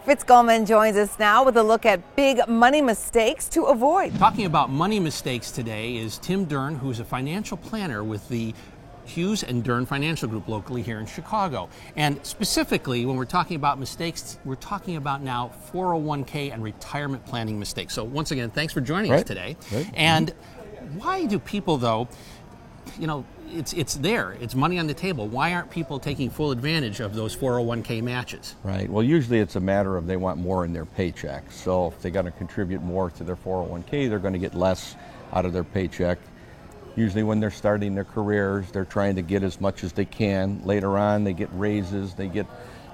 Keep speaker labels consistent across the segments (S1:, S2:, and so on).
S1: Fitz Goldman joins us now with a look at big money mistakes to avoid.
S2: Talking about money mistakes today is Tim Dern, who's a financial planner with the Hughes and Dern Financial Group locally here in Chicago. And specifically, when we're talking about mistakes, we're talking about now 401k and retirement planning mistakes. So once again, thanks for joining us today. And why do people, though, it's there, it's money on the table. Why aren't people taking full advantage of those 401k matches?
S3: Right. Well, usually it's a matter of they want more in their paycheck. So if they got to contribute more to their 401k, they're going to get less out of their paycheck. Usually when they're starting their careers, they're trying to get as much as they can. Later on, they get raises, they get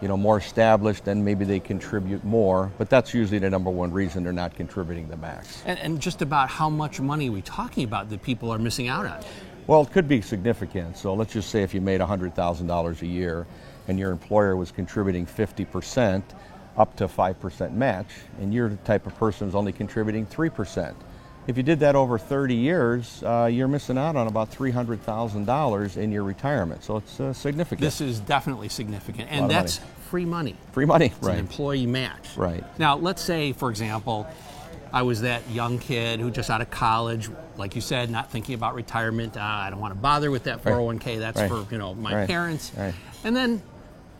S3: more established, then maybe they contribute more. But that's usually the number one reason they're not contributing the max.
S2: And just about how much money are we talking about that people are missing out on?
S3: Well, it could be significant. So let's just say if you made $100,000 a year and your employer was contributing 50% up to 5% match, and you're the type of person who's only contributing 3%. If you did that over 30 years, you're missing out on about $300,000 in your retirement. So it's significant.
S2: This is definitely significant. And that's free money.
S3: Free money,
S2: it's
S3: right.
S2: An employee match.
S3: Right.
S2: Now, let's say, for example, I was that young kid who just out of college, like you said, not thinking about retirement. I don't want to bother with that 401k. That's for my parents.
S3: Right.
S2: And then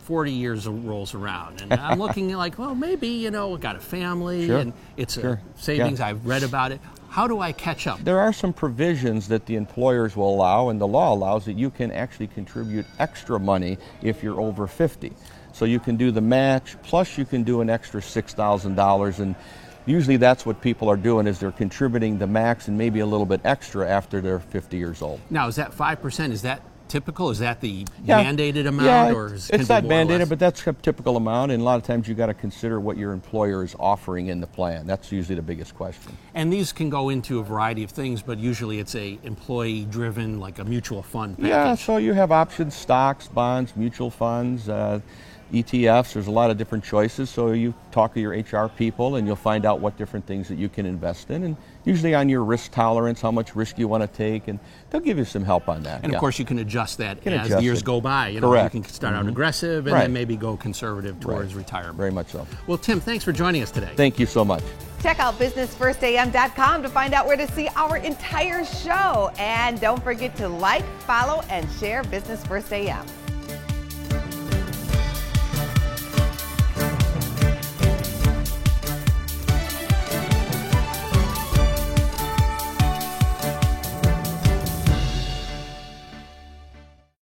S2: 40 years rolls around, and I'm looking like, well, maybe got a family, and it's a savings. I've read about it. How do I catch up?
S3: There are some provisions that the employers will allow, and the law allows that you can actually contribute extra money if you're over 50. So you can do the match, plus you can do an extra $6,000, and usually that's what people are doing, is they're contributing the max and maybe a little bit extra after they're 50 years old.
S2: Now, is that 5%? Is that typical? Is that the mandated amount? Or
S3: it's not mandated, but that's a typical amount, and a lot of times you got to consider what your employer is offering in the plan. That's usually the biggest question.
S2: And these can go into a variety of things, but usually it's a employee-driven, like a mutual fund package.
S3: Yeah, so you have options: stocks, bonds, mutual funds, ETFs. There's a lot of different choices, so you talk to your HR people and you'll find out what different things that you can invest in, and usually on your risk tolerance, how much risk you want to take, and they'll give you some help on that.
S2: And of course you can adjust that as the years go by. You can start out aggressive and then maybe go conservative towards retirement.
S3: Very much so.
S2: Well, Tim, thanks for joining us today.
S3: Thank you so much.
S1: Check out businessfirstam.com to find out where to see our entire show. And don't forget to like, follow, and share Business First AM.